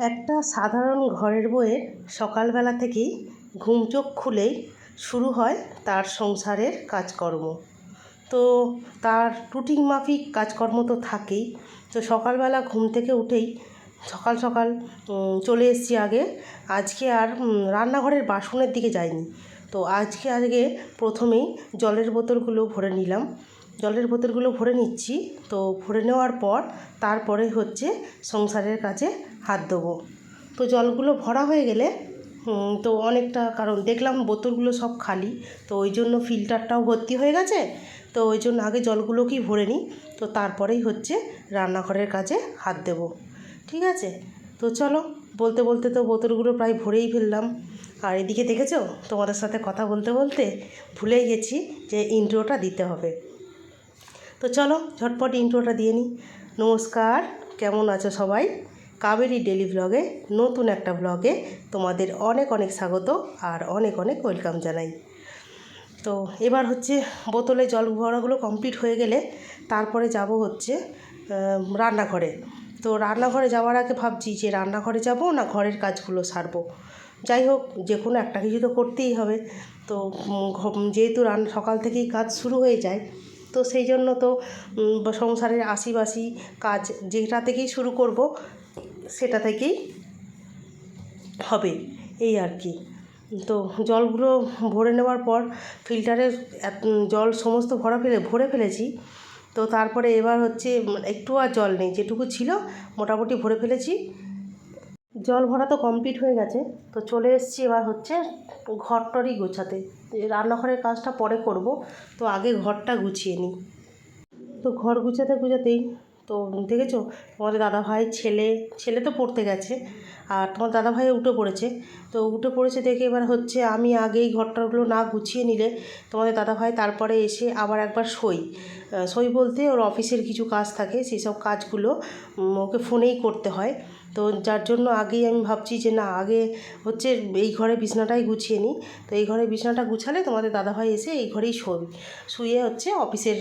একটা সাধারণ ঘরের বউয়ের সকালবেলা থেকেই ঘুম চোখ খুলেই শুরু হয় তার সংসারের কাজকর্ম। তো তার রুটিন মাফিক কাজকর্ম তো থাকেই। তো সকালবেলা ঘুম থেকে উঠেই সকাল সকাল চলে এসেছি আগে। আজকে আর রান্নাঘরের বাসনের দিকে যাইনি। তো আজকে প্রথমেই জলের বোতলগুলো ভরে নিলাম। জলের বোতলগুলো ভরে নিচ্ছি। তো ভরে নেওয়ার পর তারপরে হচ্ছে সংসারের কাজে হাত দেবো। তো জলগুলো ভরা হয়ে গেলে তো অনেকটা, কারণ দেখলাম বোতলগুলো সব খালি, তো ওই জন্য ফিল্টারটাও ভর্তি হয়ে গেছে। তো ওই জন্য আগে জলগুলোকেই ভরে নিই, তো তারপরেই হচ্ছে রান্নাঘরের কাজে হাত দেব। ঠিক আছে, তো চলো, বলতে বলতে তো বোতলগুলো প্রায় ভরেই ফেললাম। আর এদিকে দেখেছো, তোমাদের সাথে কথা বলতে বলতে ভুলেই গেছি যে ইন্ট্রোটা দিতে হবে। তো চলো ঝটপট ইন্ট্রোটা দিয়ে নিই। নমস্কার, কেমন আছো সবাই? কাবেরী ডেলি ব্লগে, নতুন একটা ব্লগে তোমাদের অনেক অনেক স্বাগত আর অনেক অনেক ওয়েলকাম জানাই। তো এবার হচ্ছে বোতলে জল ভরাগুলো কমপ্লিট হয়ে গেলে তারপরে যাব হচ্ছে রান্নাঘরে। তো রান্নাঘরে যাওয়ার আগে ভাবছি যে রান্নাঘরে যাব না ঘরের কাজগুলো সারবো। যাই হোক, যে কোনো একটা কিছু তো করতেই হবে। তো যেহেতু সকাল থেকেই কাজ শুরু হয়ে যায়, তো সেই জন্য তো সংসারের আশিবাসি কাজ যেটা থেকেই শুরু করব সেটা থেকেই হবে, এই আর কি। তো জলগুলো ভরে নেওয়ার পর ফিল্টারে জল সমস্ত ভরে ফেলেছি। তো তারপরে এবার হচ্ছে একটু আর জল নেই, যেটুকু ছিল মোটামুটি ভরে ফেলেছি। জল ভরা তো কমপ্লিট হয়ে গেছে। তো চলে এসেছি এবার হচ্ছে ঘরটরই গোছাতে। রান্নাঘরের কাজটা পরে করব, তো আগে ঘরটা গুছিয়ে নিই। তো ঘর গুছাতেই তো দেখেছো, তোমাদের দাদাভাই ছেলে তো পড়তে গেছে, আর তোমার দাদাভাইও উঠে পড়েছে। তো উঠে পড়েছে দেখে এবার হচ্ছে আমি আগেই ঘরটাগুলো না গুছিয়ে নিলে তোমাদের দাদাভাই তারপরে এসে আবার একবার সই বলতে ওর অফিসের কিছু কাজ থাকে, সেই সব কাজগুলো ওকে ফোনেই করতে হয়। তো যার জন্য আগেই আমি ভাবছি যে না, আগে হচ্ছে এই ঘরে বিছানাটাই গুছিয়ে নিই। তো এই ঘরে বিছানাটা গুছালে তোমাদের দাদাভাই এসে এই ঘরেই শুয়ে হচ্ছে অফিসের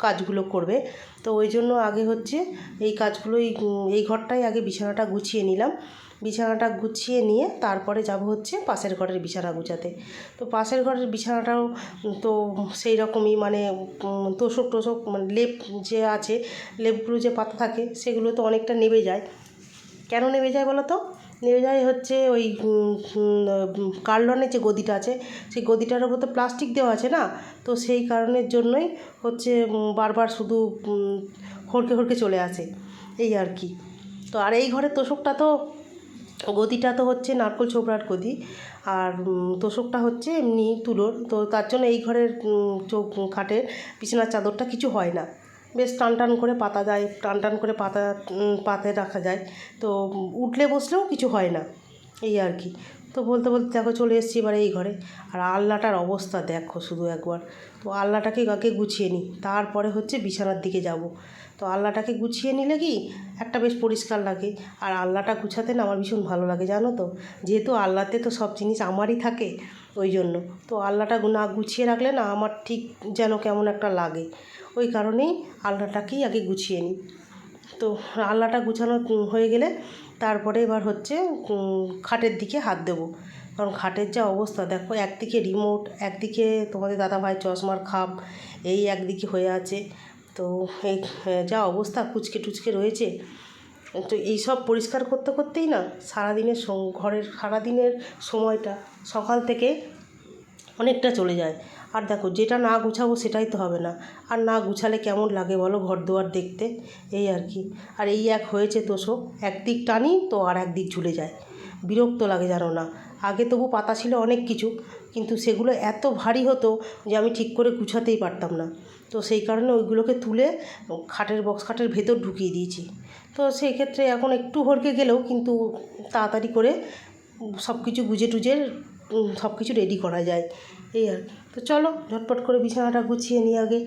কাজগুলো করবে। তো ওই জন্য আগে হচ্ছে এই কাজগুলোই, এই ঘরটাই আগে বিছানাটা গুছিয়ে নিলাম। বিছানাটা গুছিয়ে নিয়ে তারপরে যাব হচ্ছে পাশের ঘরের বিছানা গুছাতে। তো পাশের ঘরের বিছানাটাও তো সেই রকমই, মানে তোষক মানে লেপ যে আছে, লেপগুলো যে পাতা থাকে সেগুলো তো অনেকটা নেবে যায়। কেন নেমে যায় বলো তো? নেমে যায় হচ্ছে ওই কার্লনের যে গদিটা আছে, সেই গদিটার ওপর তো প্লাস্টিক দেওয়া আছে না, তো সেই কারণের জন্যই হচ্ছে বারবার শুধু হড়কে হড়কে চলে আসে, এই আর কি। তো আর এই ঘরের তোষকটা তো, গদিটা তো হচ্ছে নারকোল ছোবড়ার গদি, আর তোষকটা হচ্ছে এমনি তুলোর। তো তার জন্য এই ঘরের খাটের বিছানার চাদরটা কিছু হয় না, বেশ টান করে পাতা যায়, টান করে পাতে রাখা যায়। তো উঠলে বসলেও কিছু হয় না, এই আর কি। তো বলতে বলতে দেখো চলে এসেছি এবার এই ঘরে। আর আলনাটার অবস্থা দেখো শুধু একবার। তো আলনাটাকে আগে গুছিয়ে নিই, তারপরে হচ্ছে বিছানার দিকে যাব। তো আলনাটাকে গুছিয়ে নিলে কি একটা বেশ পরিষ্কার লাগে। আর আলনাটা গুছাতে না আমার ভীষণ ভালো লাগে, জানো তো, যেহেতু আলনাতে তো সব জিনিস আমারই থাকে, ওই জন্য। তো আলনাটা না গুছিয়ে রাখলে না আমার ঠিক যেন কেমন একটা লাগে, ওই কারণেই আলনাটাকেই আগে গুছিয়ে নিই। তো আলনাটা গুছানো হয়ে গেলে তারপরে এবার হচ্ছে খাটের দিকে হাত দেবো। কারণ খাটের যা অবস্থা দেখো, একদিকে রিমোট, একদিকে তোমাদের দাদাভাই চশমার খাপ, এই একদিকে হয়ে আছে। তো এই যা অবস্থা কুচকে টুচকে রয়েছে। তো এইসব পরিষ্কার করতে করতেই না ঘরের সারাদিনের সময়টা সকাল থেকে অনেকটা চলে যায়। আর দেখো, যেটা না গুছাবো সেটাই তো হবে না, আর না গুছালে কেমন লাগে বলো ঘর দুয়ার দেখতে, এই আর কি। আর এই এক হয়েছে তোষক, একদিক টানি তো আর একদিক ঝুলে যায়, বিরক্ত লাগে জানো না। আগে তবু পাতা ছিল অনেক কিছু, কিন্তু সেগুলো এত ভারী হতো যে আমি ঠিক করে গুছাতেই পারতাম না। তো সেই কারণে ওইগুলোকে তুলে খাটের ভেতর ঢুকিয়ে দিয়েছি। তো সেই ক্ষেত্রে এখন একটু হড়কে গেলেও কিন্তু তাড়াতাড়ি করে সব কিছু গুজে টুজে সব কিছু রেডি করা যায়, এই আর। তো চলো ঝটপট করে বিছানাটা গুছিয়ে নিই আগে।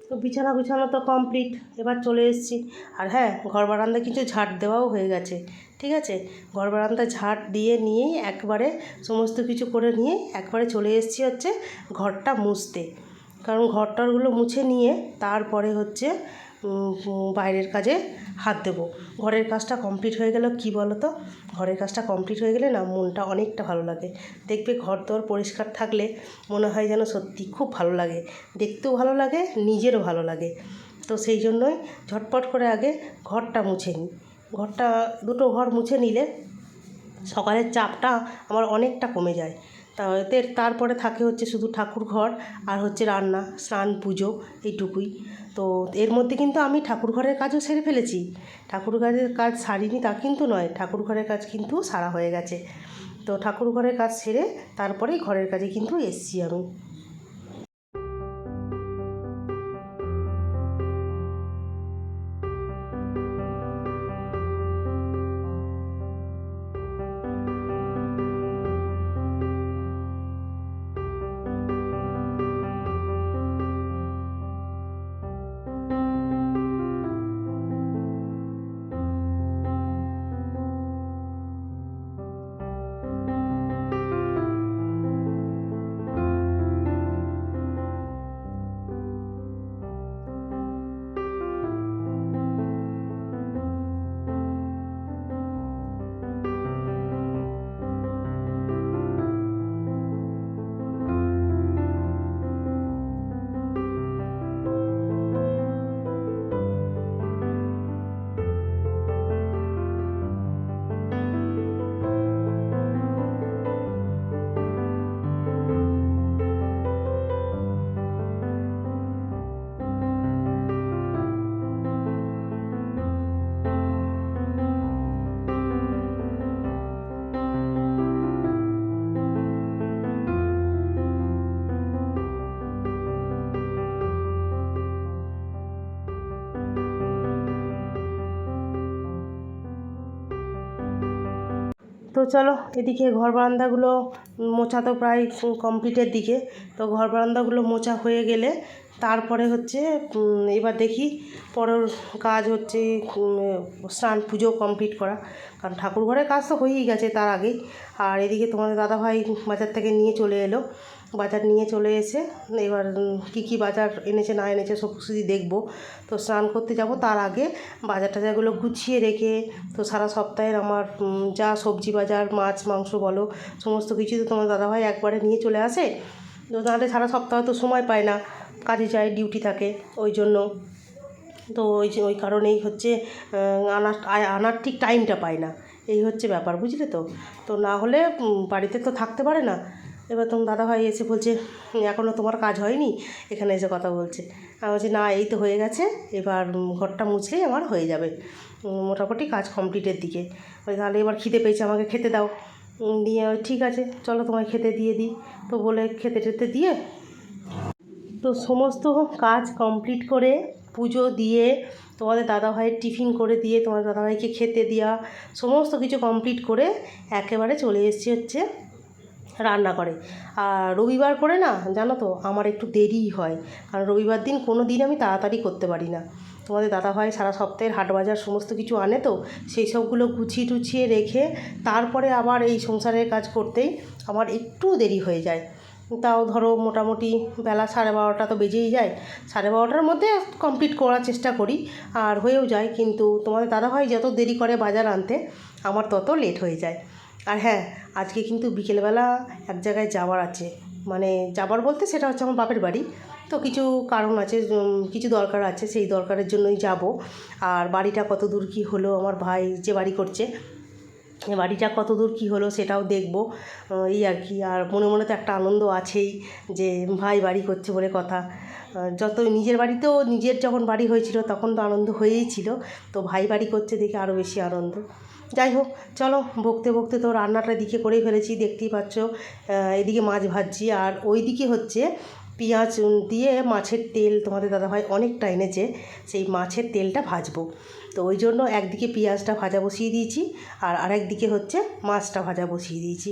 তো বিছানা গুছানো তো কমপ্লিট, এবার চলে এসেছি। আর হ্যাঁ, ঘর বারান্দা কিছু ঝাঁট দেওয়াও হয়ে গেছে, ঠিক আছে। ঘর বারান্দা ঝাঁট দিয়ে নিয়েই একবারে সমস্ত কিছু করে নিয়ে একবারে চলে এসেছি হচ্ছে ঘরটা মুছতে। কারণ ঘরটারগুলো মুছে নিয়ে তারপরে হচ্ছে বাইরের কাজে হাত দেবো। ঘরের কাজটা কমপ্লিট হয়ে গেল কি বলো তো, ঘরের কাজটা কমপ্লিট হয়ে গেলে না মনটা অনেকটা ভালো লাগে। দেখবে ঘর দর পরিষ্কার থাকলে মনে হয় যেন সত্যি খুব ভালো লাগে, দেখতেও ভালো লাগে, নিজেরও ভালো লাগে। তো সেই জন্যই ঝটপট করে আগে ঘরটা মুছে নিই। ঘরটা দুটো ঘর মুছে নিলে সকালের চাপটা আমার অনেকটা কমে যায়। তারপরে থাকে হচ্ছে শুধু ঠাকুর ঘর আর হচ্ছে রান্না, স্নান, পুজো, এইটুকুই। তো এর মধ্যে কিন্তু আমি ঠাকুর ঘরের কাজও সেরে ফেলেছি। ঠাকুর ঘরের কাজ সারিনি তা কিন্তু নয়, ঠাকুর ঘরের কাজ কিন্তু সারা হয়ে গেছে। তো ঠাকুর ঘরের কাজ সেরে তারপরেই ঘরের কাজে কিন্তু এসছি আমি। তো চলো, এদিকে ঘর বারান্দাগুলো মোছা তো প্রায় কমপ্লিটের দিকে। তো ঘর বারান্দাগুলো মোছা হয়ে গেলে তারপরে হচ্ছে এবার দেখি পরের কাজ হচ্ছে স্নান পুজো কমপ্লিট করা। কারণ ঠাকুর ঘরের কাজ তো হয়েই গেছে তার আগেই। আর এদিকে তোমাদের দাদাভাই বাজার থেকে নিয়ে চলে এলো। বাজার নিয়ে চলে এসে এবার কী কী বাজার এনেছে না এনেছে সব কিছু দেখবো। তো স্নান করতে যাব তার আগে বাজার টাজারগুলো গুছিয়ে রেখে, তো সারা সপ্তাহের আমার যা সবজি বাজার, মাছ মাংস বলো, সমস্ত কিছু তো তোমার দাদাভাই একবারে নিয়ে চলে আসে। তো তাহলে সারা সপ্তাহ তো সময় পায় না, কাজে যায়, ডিউটি থাকে, ওই জন্য। তো ওই কারণেই হচ্ছে আনার ঠিক টাইমটা পায় না, এই হচ্ছে ব্যাপার, বুঝলে তো। তো না হলে বাড়িতে তো থাকতে পারে না। এবার তোমার দাদাভাই এসে বলছে এখনও তোমার কাজ হয়নি, এখানে এসে কথা বলছে। আমি বলছি না, এই তো হয়ে গেছে, এবার ঘরটা মুছলেই আমার হয়ে যাবে, মোটামুটি কাজ কমপ্লিটের দিকে। ওই তাহলে এবার খিদে পেয়েছে, আমাকে খেতে দাও। দিয়ে ঠিক আছে চলো তোমায় খেতে দিয়ে দিই। তো বলে খেতে টেতে দিয়ে তো সমস্ত কাজ কমপ্লিট করে পুজো দিয়ে তোমাদের দাদাভাইয়ের টিফিন করে দিয়ে তোমাদের দাদাভাইকে খেতে দেওয়া সমস্ত কিছু কমপ্লিট করে একেবারে চলে এসেছি হচ্ছে রান্না করে। আর রবিবার করে না জানো তো আমার একটু দেরিই হয়, কারণ রবিবার দিন কোনো দিন আমি তাড়াতাড়ি করতে পারি না। তোমাদের দাদাভাই সারা সপ্তাহের হাট বাজার সমস্ত কিছু আনে, তো সেই সবগুলো গুছিয়ে টুছিয়ে রেখে তারপরে আবার এই সংসারের কাজ করতেই আমার একটু দেরি হয়ে যায়। তাও ধরো মোটামুটি বেলা 12:30 তো বেজেই যায়। 12:30টার মধ্যে কমপ্লিট করার চেষ্টা করি, আর হয়েও যায়। কিন্তু তোমাদের দাদাভাই যত দেরি করে বাজার আনতে আমার তত লেট হয়ে যায়। আর হ্যাঁ, আজকে কিন্তু বিকেলবেলা এক জায়গায় যাওয়ার আছে, মানে যাবার বলতে সেটা হচ্ছে আমার বাপের বাড়ি। তো কিছু কারণ আছে, কিছু দরকার আছে, সেই দরকারের জন্যই যাব। আর বাড়িটা কত দূর কী হলো, আমার ভাই যে বাড়ি করছে বাড়িটা কত দূর কী হলো সেটাও দেখব, এই আর কি। আর মনে মনে তো একটা আনন্দ আছেই যে ভাই বাড়ি করছে বলে কথা। যত নিজের বাড়িতেও নিজের যখন বাড়ি হয়েছিল তখন তো আনন্দ হয়েই ছিল, তো ভাই বাড়ি করছে দেখে আরও বেশি আনন্দ। যাই হোক চলো, বকতে বকতে তো রান্নাটা দিকে করেই ফেলেছি, দেখতেই পাচ্ছ। এদিকে মাছ ভাজছি আর ওই দিকে হচ্ছে পেঁয়াজ দিয়ে মাছের তেল তোমাদের দাদাভাই অনেকটা এনেছে, সেই মাছের তেলটা ভাজবো। তো ওই জন্য একদিকে পেঁয়াজটা ভাজা বসিয়ে দিয়েছি আর আরেক দিকে হচ্ছে মাছটা ভাজা বসিয়ে দিয়েছি।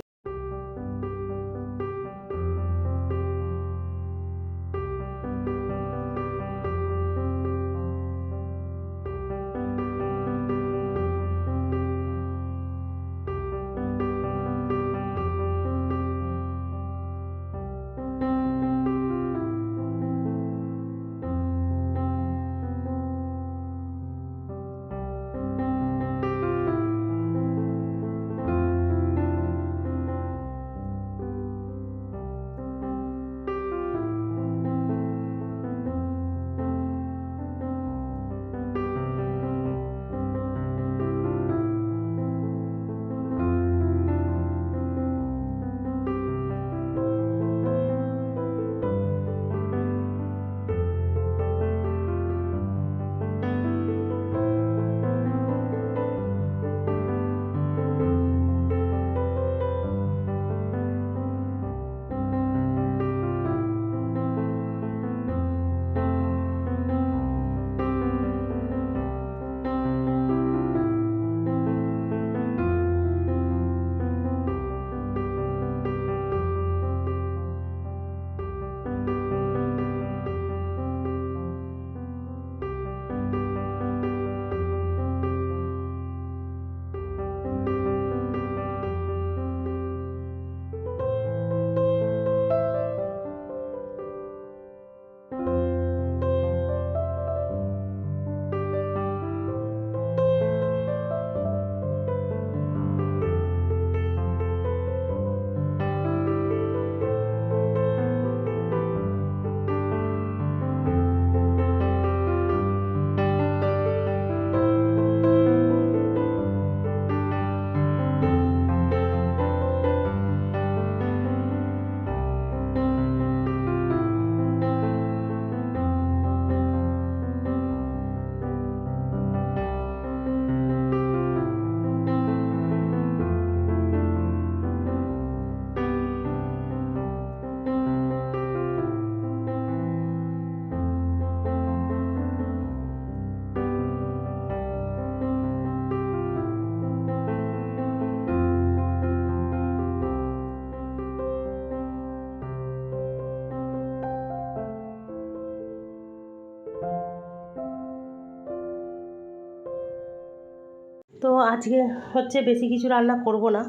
আজকে হচ্ছে বেশি কিছু রান্না করব না,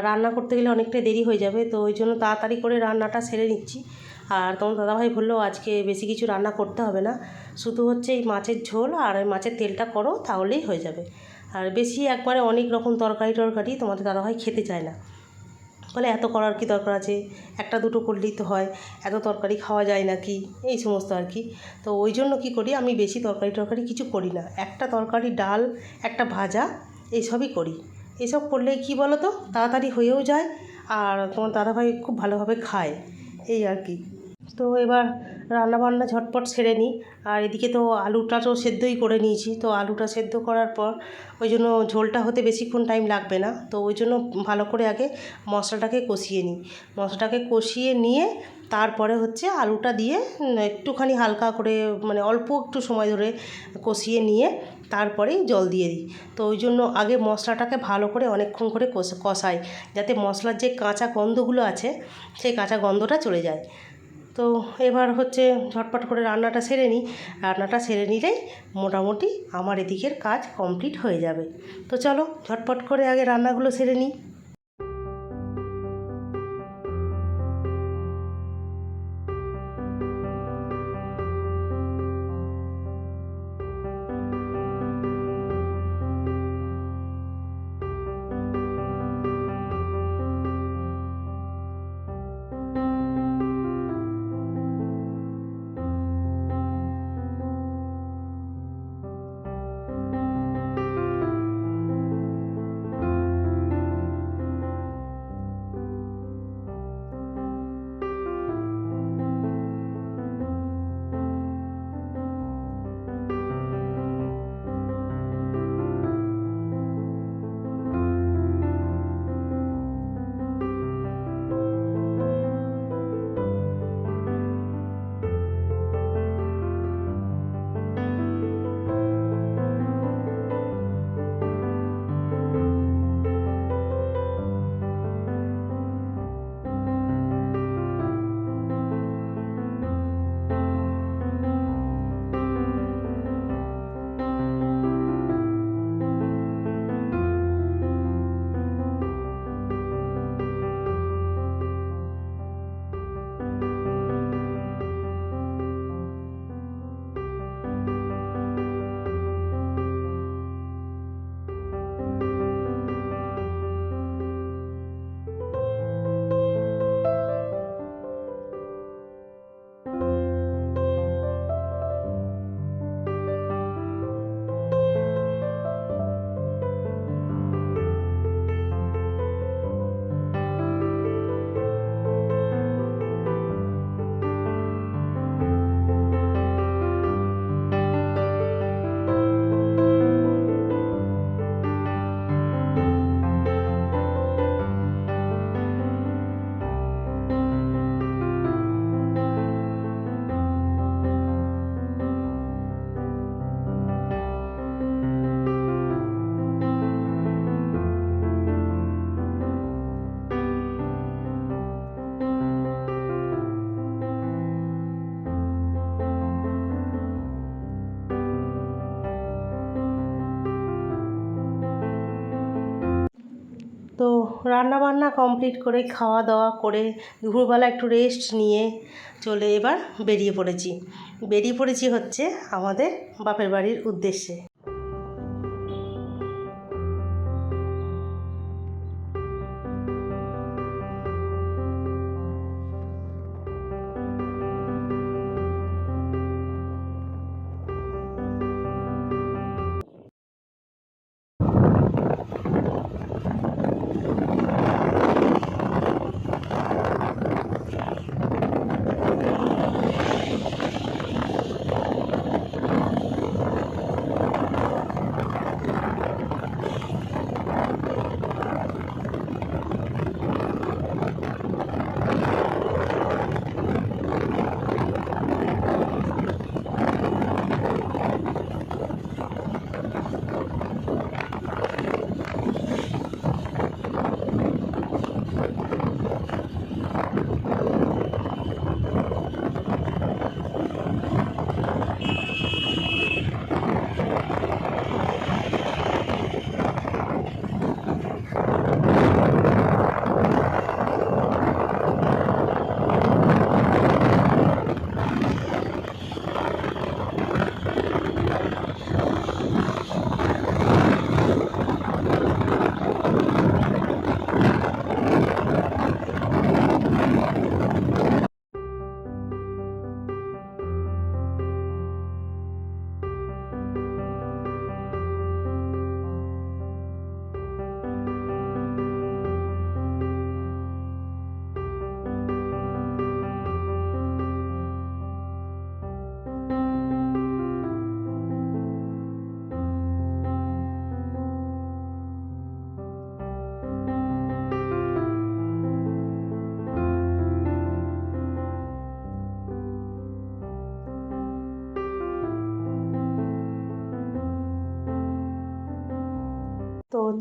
রান্না করতে গেলে অনেকটা দেরি হয়ে যাবে, তো ওই জন্য তাড়াতাড়ি করে রান্নাটা সেরে নিচ্ছি। আর তোমার দাদাভাই বললো আজকে বেশি কিছু রান্না করতে হবে না, শুধু হচ্ছে এই মাছের ঝোল আর ওই মাছের তেলটা করো তাহলেই হয়ে যাবে। আর বেশি একবারে অনেক রকম তরকারি তোমাদের দাদাভাই খেতে চায় না, বলে এত করার কি দরকার আছে, একটা দুটো করলেই তো হয়, এত তরকারি খাওয়া যায় নাকি, এই সমস্ত আর কি। তো ওই জন্য কী করি, আমি বেশি তরকারি কিছু করি না, একটা তরকারি, ডাল, একটা ভাজা, এইসবই করি। এসব করলে কি বলো তো, তাড়াতাড়ি হয়েও যায় আর তোমার দাদাভাই খুব ভালোভাবে খায়, এই আর কি। তো এবার রান্নাবান্না ঝটপট সেরে নিই। আর এদিকে তো আলুটা তো সেদ্ধই করে নিয়েছি, তো আলুটা সেদ্ধ করার পর ওই জন্য ঝোলটা হতে বেশিক্ষণ টাইম লাগবে না, তো ওই জন্য ভালো করে আগে মশলাটাকে কষিয়ে নিই। মশলাটাকে কষিয়ে নিয়ে তারপরে হচ্ছে আলুটা দিয়ে একটুখানি হালকা করে, মানে অল্প একটু সময় ধরে কষিয়ে নিয়ে তারপরেই জল দিয়ে দিই। তো ওই জন্য আগে মশলাটাকে ভালো করে অনেকক্ষণ করে কষাই, যাতে মশলার যে কাঁচা গন্ধগুলো আছে সেই কাঁচা গন্ধটা চলে যায়। তো এবার হচ্ছে ঝটপট করে রান্নাটা সেরে নিই। রান্নাটা সেরে নিলেই মোটামুটি আমার এদিকের কাজ কমপ্লিট হয়ে যাবে। তো চলো ঝটপট করে আগে রান্নাগুলো সেরে নিই। তো রান্নাবান্না কমপ্লিট করে খাওয়া দাওয়া করে দুপুরবেলা একটু রেস্ট নিয়ে এবার বেরিয়ে পড়েছি হচ্ছে আমাদের বাপের বাড়ির উদ্দেশ্যে।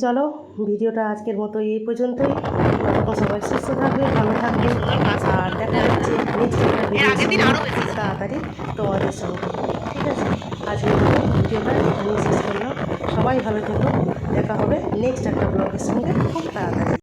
চলো ভিডিওটা আজকের মতো এই পর্যন্তই। ততক্ষণ সবাই সুস্থ থাকবে, ভালো থাকবে, আর দেখা হচ্ছে নেক্সট একটা ভিডিও তাড়াতাড়ি তোমাদের সঙ্গে। ঠিক আছে, আজকের মতো ভিডিওটা এখানেই শেষ করলাম। সবাই ভালো থেকো, দেখা হবে নেক্সট একটা ব্লগের সঙ্গে খুব তাড়াতাড়ি।